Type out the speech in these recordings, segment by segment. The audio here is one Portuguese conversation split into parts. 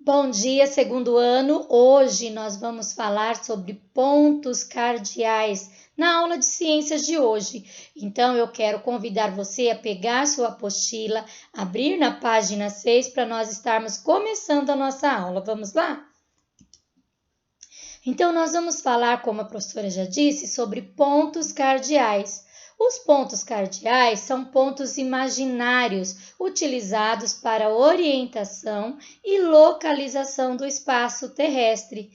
Bom dia, segundo ano. Hoje nós vamos falar sobre pontos cardeais na aula de ciências de hoje. Então, eu quero convidar você a pegar sua apostila, abrir na página 6 para nós estarmos começando a nossa aula. Vamos lá? Então, nós vamos falar, como a professora já disse, sobre pontos cardeais. Os pontos cardeais são pontos imaginários utilizados para orientação e localização do espaço terrestre.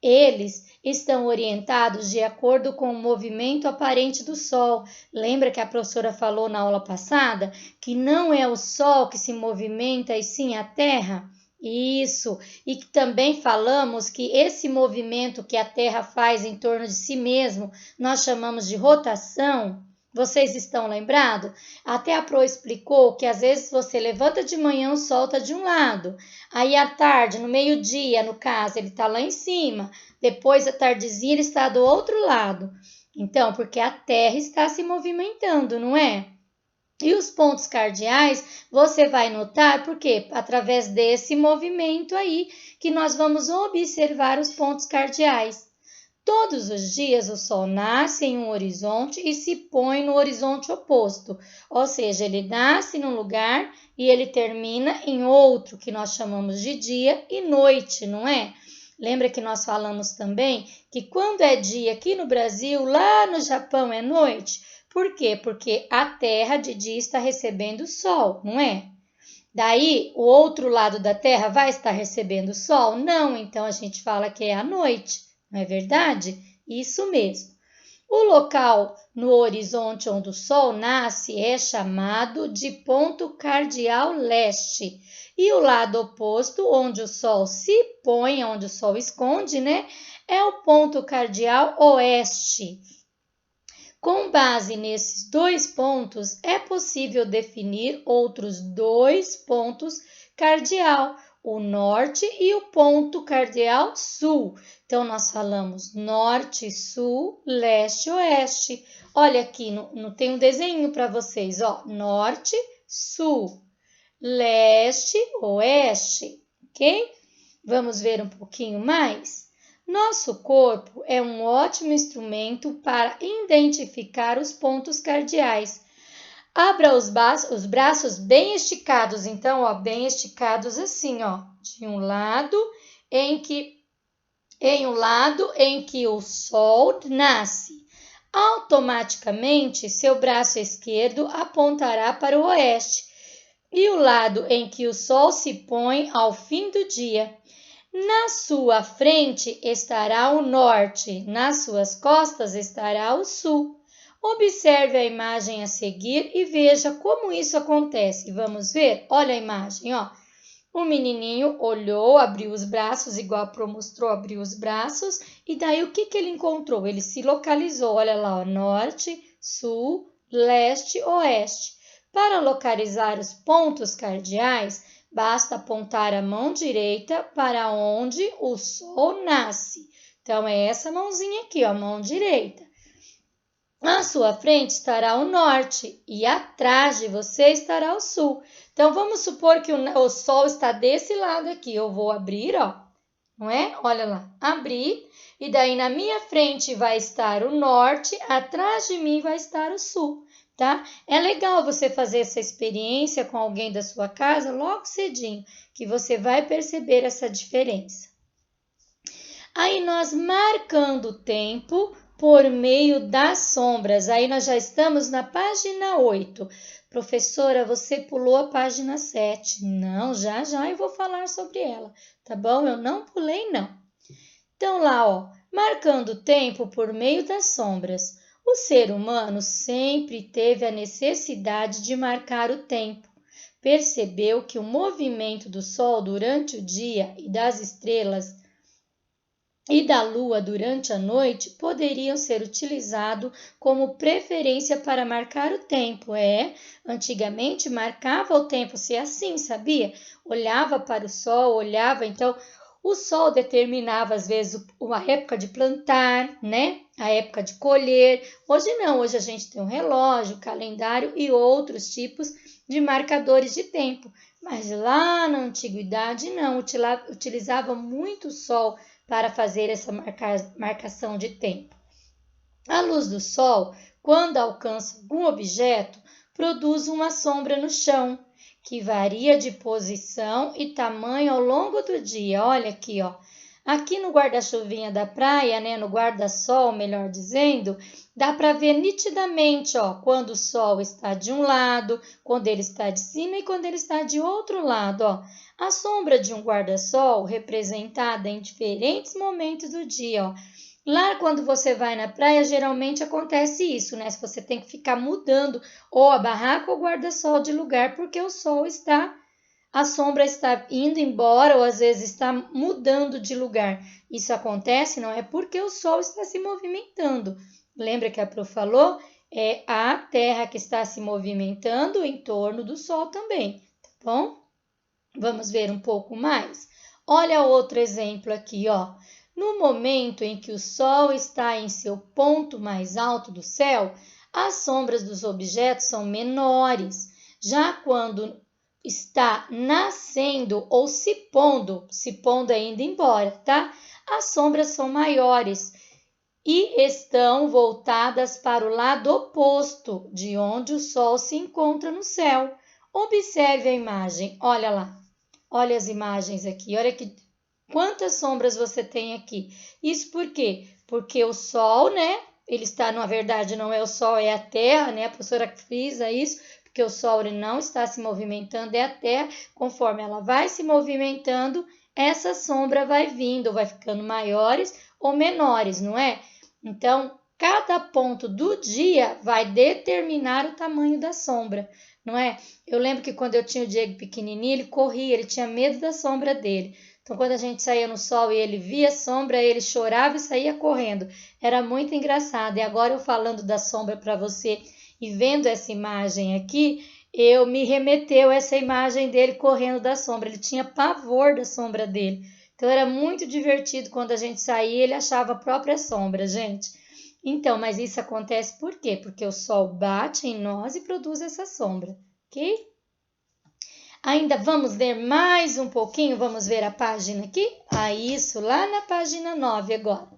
Eles estão orientados de acordo com o movimento aparente do Sol. Lembra que a professora falou na aula passada que não é o Sol que se movimenta e sim a Terra? Isso, e que também falamos que esse movimento que a Terra faz em torno de si mesmo, nós chamamos de rotação. Vocês estão lembrados? Até a Pro explicou que às vezes você levanta de manhã, o Sol está de um lado, aí à tarde, no meio-dia, no caso, ele está lá em cima, depois à tardezinha ele está do outro lado. Então, porque a Terra está se movimentando, não é? E os pontos cardeais, você vai notar, porque através desse movimento aí que nós vamos observar os pontos cardeais. Todos os dias o Sol nasce em um horizonte e se põe no horizonte oposto, ou seja, ele nasce num lugar e ele termina em outro, que nós chamamos de dia e noite, não é? Lembra que nós falamos também que quando é dia aqui no Brasil, lá no Japão é noite? Por quê? Porque a Terra de dia está recebendo o Sol, não é? Daí, o outro lado da Terra vai estar recebendo o Sol? Não, então a gente fala que é a noite, não é verdade? Isso mesmo. O local no horizonte onde o Sol nasce é chamado de ponto cardeal leste. E o lado oposto, onde o Sol se põe, onde o Sol esconde, né? É o ponto cardeal oeste. Com base nesses dois pontos, é possível definir outros dois pontos cardeal, o norte e o ponto cardeal sul. Então, nós falamos norte, sul, leste, oeste. Olha aqui, tem um desenho para vocês, ó, norte, sul, leste, oeste, ok? Vamos ver um pouquinho mais? Nosso corpo é um ótimo instrumento para identificar os pontos cardeais. Abra os braços bem esticados, então, ó, bem esticados assim, ó, de um lado em que o Sol nasce. Automaticamente, seu braço esquerdo apontará para o oeste e o lado em que o Sol se põe ao fim do dia. Na sua frente estará o norte, nas suas costas estará o sul. Observe a imagem a seguir e veja como isso acontece. Vamos ver? Olha a imagem, ó. O menininho olhou, abriu os braços, igual a Pro mostrou, abriu os braços, e daí o que ele encontrou? Ele se localizou, olha lá, ó, norte, sul, leste, oeste. Para localizar os pontos cardeais, basta apontar a mão direita para onde o Sol nasce. Então, é essa mãozinha aqui, ó, mão direita. À sua frente estará o norte e atrás de você estará o sul. Então, vamos supor que o Sol está desse lado aqui. Eu vou abrir, ó, não é? Olha lá, abrir. E daí na minha frente vai estar o norte, atrás de mim vai estar o sul. Tá? É legal você fazer essa experiência com alguém da sua casa logo cedinho, que você vai perceber essa diferença. Aí nós marcando o tempo por meio das sombras. Aí nós já estamos na página 8. Professora, você pulou a página 7. Não, já eu vou falar sobre ela, tá bom? Eu não pulei, não. Então lá, ó, marcando o tempo por meio das sombras. O ser humano sempre teve a necessidade de marcar o tempo. Percebeu que o movimento do Sol durante o dia e das estrelas e da Lua durante a noite poderiam ser utilizados como preferência para marcar o tempo. Antigamente marcava o tempo se assim, sabia? Olhava para o Sol, olhava, então o Sol determinava, às vezes, uma época de plantar, né? A época de colher. Hoje não, hoje a gente tem um relógio, calendário e outros tipos de marcadores de tempo. Mas lá na antiguidade não, utilizava muito o sol para fazer essa marcação de tempo. A luz do sol, quando alcança algum objeto, produz uma sombra no chão, que varia de posição e tamanho ao longo do dia. Olha aqui, ó. Aqui no guarda-chuvinha da praia, né, no guarda-sol, melhor dizendo, dá para ver nitidamente, ó, quando o sol está de um lado, quando ele está de cima e quando ele está de outro lado, ó. A sombra de um guarda-sol representada em diferentes momentos do dia, ó. Lá quando você vai na praia, geralmente acontece isso, né? Se você tem que ficar mudando ou a barraca ou o guarda-sol de lugar, porque a sombra está indo embora ou às vezes está mudando de lugar. Isso acontece, não é porque o sol está se movimentando. Lembra que a Pro falou? É a Terra que está se movimentando em torno do sol também, tá bom? Vamos ver um pouco mais? Olha outro exemplo aqui, ó. No momento em que o Sol está em seu ponto mais alto do céu, as sombras dos objetos são menores. Já quando está nascendo ou se pondo é indo embora, tá? As sombras são maiores e estão voltadas para o lado oposto de onde o Sol se encontra no céu. Observe a imagem, olha lá. Olha as imagens aqui, olha que quantas sombras você tem aqui? Isso por quê? Porque o Sol, né? Ele está, na verdade, não é o Sol, é a Terra, né? A professora frisa isso, porque o Sol ele não está se movimentando, é a Terra. Conforme ela vai se movimentando, essa sombra vai vindo, vai ficando maiores ou menores, não é? Então, cada ponto do dia vai determinar o tamanho da sombra, não é? Eu lembro que quando eu tinha o Diego pequenininho, ele corria, ele tinha medo da sombra dele. Então, quando a gente saía no sol e ele via a sombra, ele chorava e saía correndo. Era muito engraçado. E agora eu falando da sombra para você e vendo essa imagem aqui, eu me remeteu essa imagem dele correndo da sombra. Ele tinha pavor da sombra dele. Então, era muito divertido quando a gente saía, ele achava a própria sombra, gente. Então, mas isso acontece por quê? Porque o sol bate em nós e produz essa sombra, ok? Ainda vamos ler mais um pouquinho, vamos ver a página aqui? Isso, lá na página 9 agora.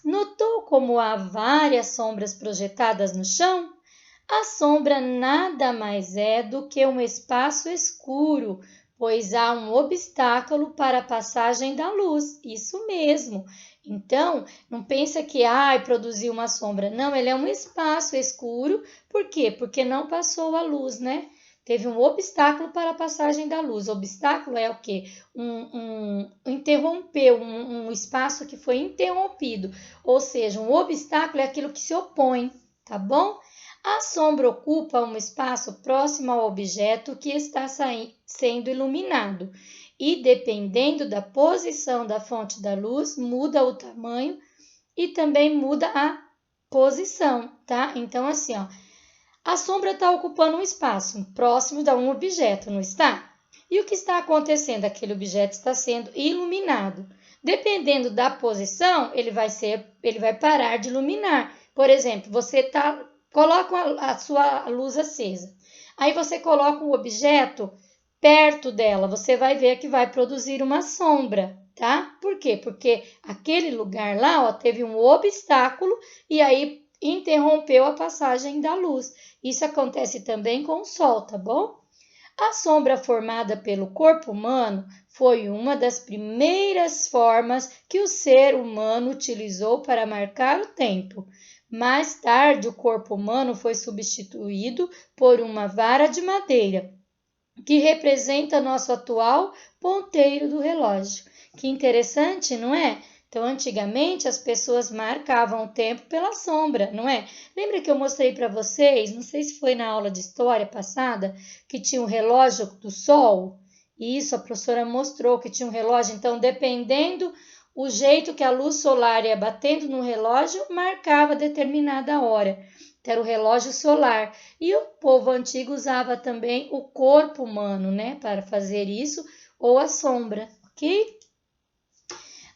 Notou como há várias sombras projetadas no chão? A sombra nada mais é do que um espaço escuro, pois há um obstáculo para a passagem da luz. Isso mesmo. Então, não pensa que produziu uma sombra. Não, ele é um espaço escuro. Por quê? Porque não passou a luz, né? Teve um obstáculo para a passagem da luz. O obstáculo é o quê? Interrompeu, um espaço que foi interrompido. Ou seja, um obstáculo é aquilo que se opõe, tá bom? A sombra ocupa um espaço próximo ao objeto que está sendo iluminado. E dependendo da posição da fonte da luz, muda o tamanho e também muda a posição, tá? Então, assim, ó. A sombra está ocupando um espaço próximo de um objeto, não está? E o que está acontecendo? Aquele objeto está sendo iluminado. Dependendo da posição, ele vai parar de iluminar. Por exemplo, você coloca a sua luz acesa. Aí você coloca um objeto perto dela, você vai ver que vai produzir uma sombra, tá? Por quê? Porque aquele lugar lá, ó, teve um obstáculo e aí interrompeu a passagem da luz. Isso acontece também com o sol, tá bom? A sombra formada pelo corpo humano foi uma das primeiras formas que o ser humano utilizou para marcar o tempo. Mais tarde, o corpo humano foi substituído por uma vara de madeira, que representa nosso atual ponteiro do relógio. Que interessante, não é? Então, antigamente, as pessoas marcavam o tempo pela sombra, não é? Lembra que eu mostrei para vocês, não sei se foi na aula de história passada, que tinha um relógio do sol? E isso a professora mostrou que tinha um relógio. Então, dependendo o jeito que a luz solar ia batendo no relógio, marcava determinada hora. Então, era o relógio solar. E o povo antigo usava também o corpo humano, né? Para fazer isso, ou a sombra, ok?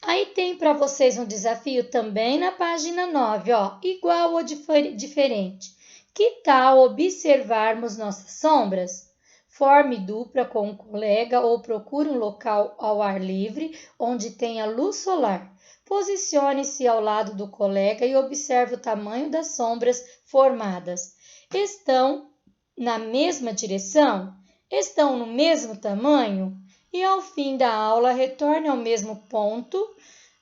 Aí tem para vocês um desafio também na página 9, ó, igual ou diferente. Que tal observarmos nossas sombras? Forme dupla com um colega ou procure um local ao ar livre onde tenha luz solar. Posicione-se ao lado do colega e observe o tamanho das sombras formadas. Estão na mesma direção? Estão no mesmo tamanho? E ao fim da aula, retorne ao mesmo ponto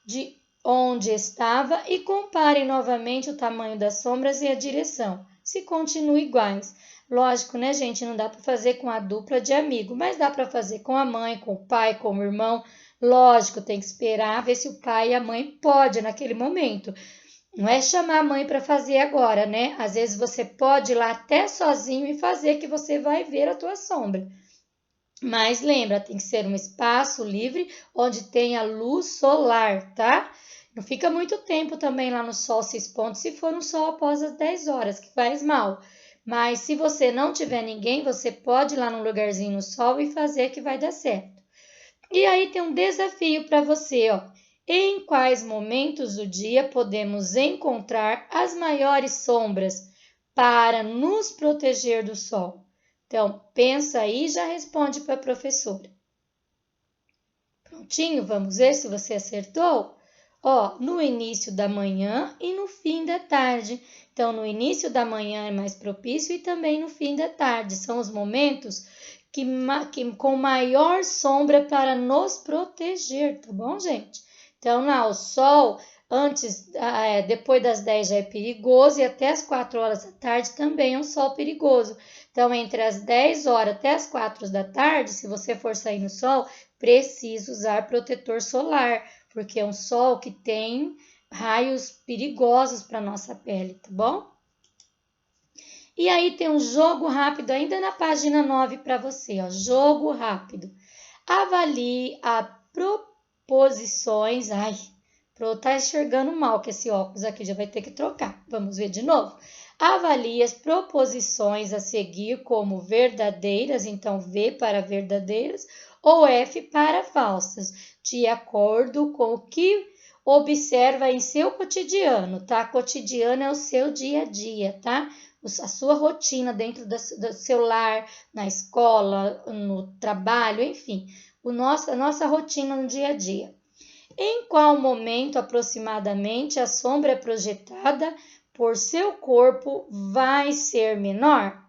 de onde estava e compare novamente o tamanho das sombras e a direção, se continuam iguais. Lógico, né, gente? Não dá para fazer com a dupla de amigo, mas dá para fazer com a mãe, com o pai, com o irmão. Lógico, tem que esperar ver se o pai e a mãe podem naquele momento. Não é chamar a mãe para fazer agora, né? Às vezes você pode ir lá até sozinho e fazer que você vai ver a tua sombra. Mas lembra, tem que ser um espaço livre onde tenha luz solar, tá? Não fica muito tempo também lá no sol se expondo, se for um sol após as 10 horas, que faz mal. Mas se você não tiver ninguém, você pode ir lá num lugarzinho no sol e fazer que vai dar certo. E aí tem um desafio para você, ó. Em quais momentos do dia podemos encontrar as maiores sombras para nos proteger do sol? Então, pensa aí e já responde para a professora. Prontinho? Vamos ver se você acertou? Ó, no início da manhã e no fim da tarde. Então, no início da manhã é mais propício e também no fim da tarde. São os momentos que com maior sombra para nos proteger, tá bom, gente? Então, lá, o sol, depois das 10 já é perigoso e até as 4 horas da tarde também é um sol perigoso. Então, entre as 10 horas até as 4 da tarde, se você for sair no sol, precisa usar protetor solar, porque é um sol que tem raios perigosos para nossa pele, tá bom? E aí tem um jogo rápido ainda na página 9 para você, ó, jogo rápido. Avalie as proposições, tá enxergando mal que esse óculos aqui já vai ter que trocar. Vamos ver de novo. Avalie as proposições a seguir como verdadeiras, então V para verdadeiras ou F para falsas, de acordo com o que observa em seu cotidiano, tá? Cotidiano é o seu dia a dia, tá? A sua rotina dentro do seu lar, na escola, no trabalho, enfim, a nossa rotina no dia a dia. Em qual momento aproximadamente a sombra projetada por seu corpo vai ser menor?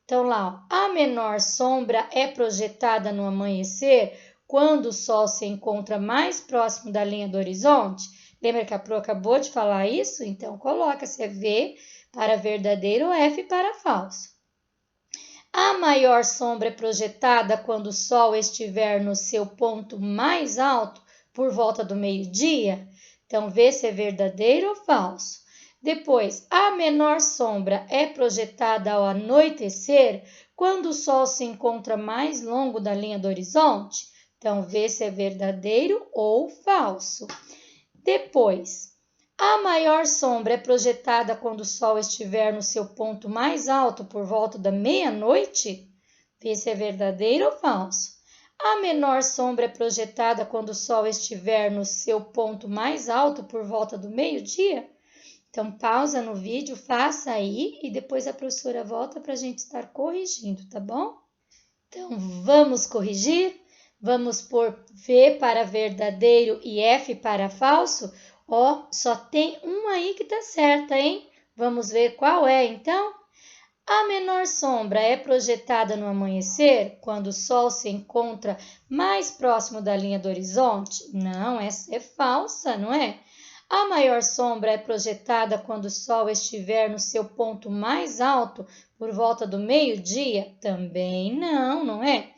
Então lá, ó, a menor sombra é projetada no amanhecer quando o sol se encontra mais próximo da linha do horizonte. Lembra que a Pro acabou de falar isso? Então coloca se é V para verdadeiro ou F para falso. A maior sombra é projetada quando o sol estiver no seu ponto mais alto por volta do meio-dia. Então, vê se é verdadeiro ou falso. Depois, a menor sombra é projetada ao anoitecer, quando o sol se encontra mais longo da linha do horizonte. Então, vê se é verdadeiro ou falso. Depois, a maior sombra é projetada quando o sol estiver no seu ponto mais alto por volta da meia-noite. Vê se é verdadeiro ou falso. A menor sombra é projetada quando o sol estiver no seu ponto mais alto por volta do meio-dia. Então, pausa no vídeo, faça aí e depois a professora volta para a gente estar corrigindo, tá bom? Então, vamos corrigir? Vamos pôr V para verdadeiro e F para falso? Ó, só tem um aí que tá certa, hein? Vamos ver qual é, então? A menor sombra é projetada no amanhecer, quando o sol se encontra mais próximo da linha do horizonte? Não, essa é falsa, não é? A maior sombra é projetada quando o sol estiver no seu ponto mais alto, por volta do meio-dia? Também não, não é?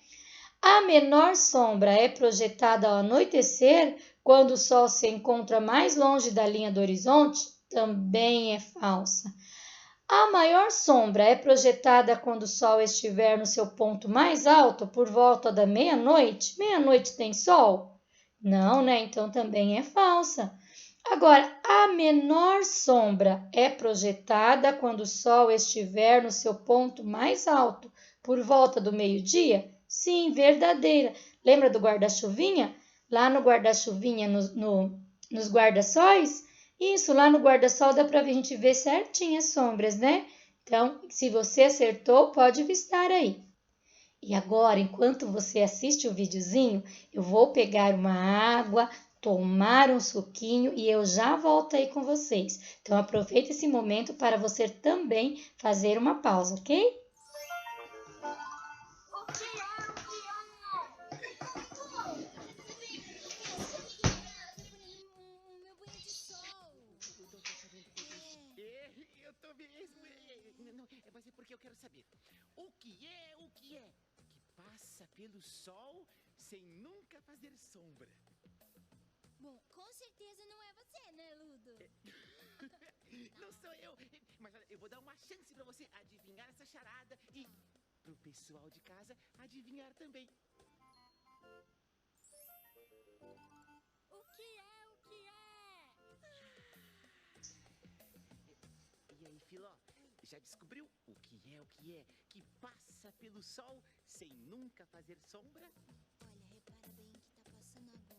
A menor sombra é projetada ao anoitecer, quando o sol se encontra mais longe da linha do horizonte? Também é falsa. A maior sombra é projetada quando o sol estiver no seu ponto mais alto, por volta da meia-noite? Meia-noite tem sol? Não, né? Então também é falsa. Agora, a menor sombra é projetada quando o sol estiver no seu ponto mais alto, por volta do meio-dia? Sim, verdadeira. Lembra do guarda-chuvinha? Lá no guarda-chuvinha, nos guarda-sóis? Isso, lá no guarda-sol dá para a gente ver certinho as sombras, né? Então, se você acertou, pode vistar aí. E agora, enquanto você assiste o videozinho, eu vou pegar uma água, tomar um suquinho e eu já volto aí com vocês. Então, aproveita esse momento para você também fazer uma pausa, ok? Eu tô mesmo. Não, mas é porque eu quero saber. O que é que passa pelo sol sem nunca fazer sombra? Bom, com certeza não é você, né, Ludo? Não sou eu. Mas olha, eu vou dar uma chance pra você adivinhar essa charada e pro pessoal de casa adivinhar também. O que é? E aí, Filó, já descobriu o que é que passa pelo sol sem nunca fazer sombra? Olha, repara bem o que tá passando agora.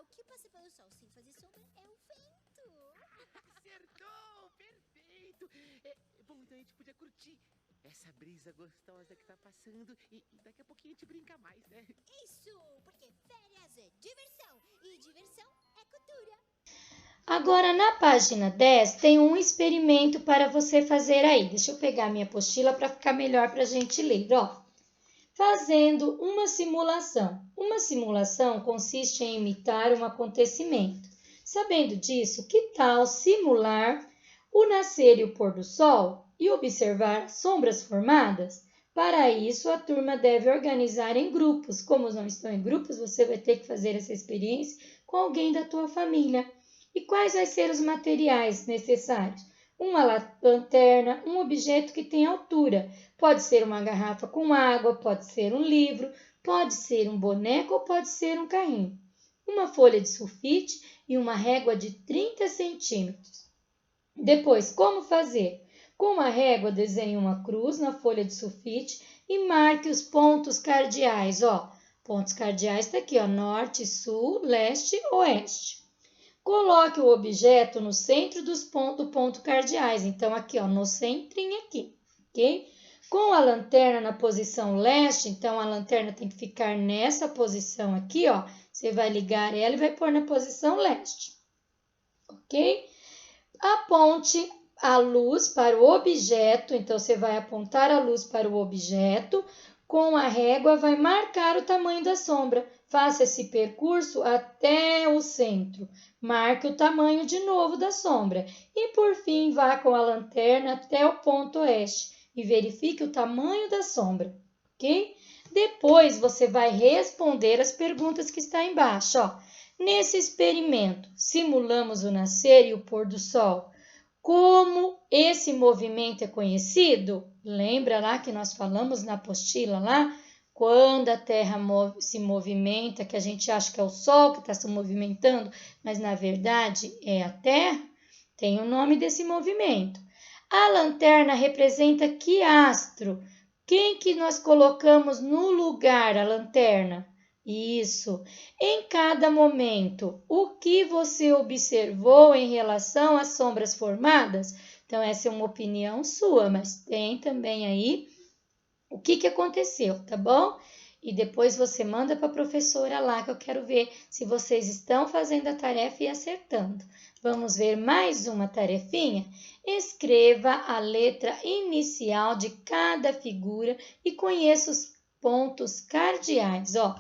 O que passa pelo sol sem fazer sombra é o vento. Acertou! Perfeito! Bom, então a gente podia curtir essa brisa gostosa que tá passando e daqui a pouquinho a gente brinca mais, né? Isso, porque férias é diversão e diversão é cultura. Agora, na página 10, tem um experimento para você fazer aí. Deixa eu pegar minha apostila para ficar melhor para a gente ler, ó. Fazendo uma simulação. Uma simulação consiste em imitar um acontecimento. Sabendo disso, que tal simular o nascer e o pôr do sol e observar sombras formadas? Para isso, a turma deve organizar em grupos. Como não estão em grupos, você vai ter que fazer essa experiência com alguém da tua família. E quais vão ser os materiais necessários? Uma lanterna, um objeto que tem altura. Pode ser uma garrafa com água, pode ser um livro, pode ser um boneco ou pode ser um carrinho. Uma folha de sulfite e uma régua de 30 centímetros. Depois, como fazer? Com uma régua, desenhe uma cruz na folha de sulfite e marque os pontos cardeais. Ó, pontos cardeais está aqui, ó, norte, sul, leste, oeste. Coloque o objeto no centro dos pontos cardeais. Então, aqui, ó, no centrinho aqui, ok? Com a lanterna na posição leste, então a lanterna tem que ficar nessa posição aqui, ó. Você vai ligar ela e vai pôr na posição leste, ok? Aponte a luz para o objeto, então você vai apontar a luz para o objeto. Com a régua, vai marcar o tamanho da sombra. Faça esse percurso até o centro. Marque o tamanho de novo da sombra. E, por fim, vá com a lanterna até o ponto oeste e verifique o tamanho da sombra, ok? Depois, você vai responder as perguntas que estão embaixo, ó. Nesse experimento, simulamos o nascer e o pôr do sol. Como esse movimento é conhecido? Lembra lá que nós falamos na apostila lá? Quando a Terra se movimenta, que a gente acha que é o Sol que está se movimentando, mas na verdade é a Terra, tem o nome desse movimento. A lanterna representa que astro? Quem que nós colocamos no lugar a lanterna? Isso. Em cada momento, o que você observou em relação às sombras formadas? Então, essa é uma opinião sua, mas tem também aí o que aconteceu, tá bom? E depois você manda para a professora lá, que eu quero ver se vocês estão fazendo a tarefa e acertando. Vamos ver mais uma tarefinha? Escreva a letra inicial de cada figura e conheça os pontos cardeais, ó.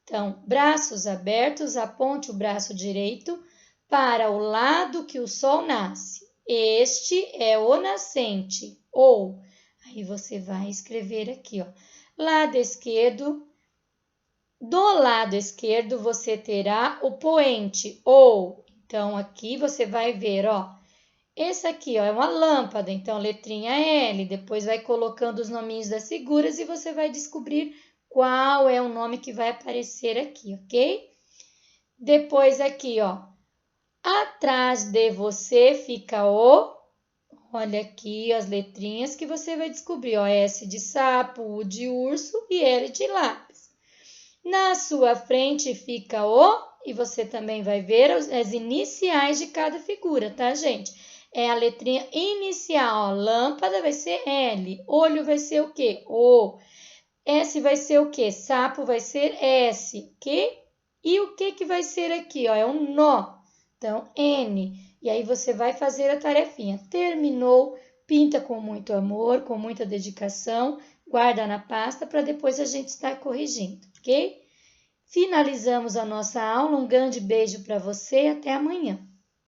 Então, braços abertos, aponte o braço direito para o lado que o sol nasce. Este é o nascente, ou, aí você vai escrever aqui, ó, lado esquerdo. Do lado esquerdo você terá o poente, ou, então aqui você vai ver, ó, esse aqui, ó, é uma lâmpada, então letrinha L, depois vai colocando os nominhos das figuras e você vai descobrir qual é o nome que vai aparecer aqui, ok? Depois aqui, ó, atrás de você fica o, olha aqui as letrinhas que você vai descobrir, ó, S de sapo, U de urso e L de lápis. Na sua frente fica o, e você também vai ver as iniciais de cada figura, tá, gente? É a letrinha inicial. Ó. Lâmpada vai ser L. Olho vai ser o quê? O. S vai ser o quê? Sapo vai ser S. Que? E o que vai ser aqui? Ó? É um nó. Então, N. E aí você vai fazer a tarefinha. Terminou, pinta com muito amor, com muita dedicação, guarda na pasta para depois a gente estar corrigindo, ok? Finalizamos a nossa aula. Um grande beijo para você e até amanhã.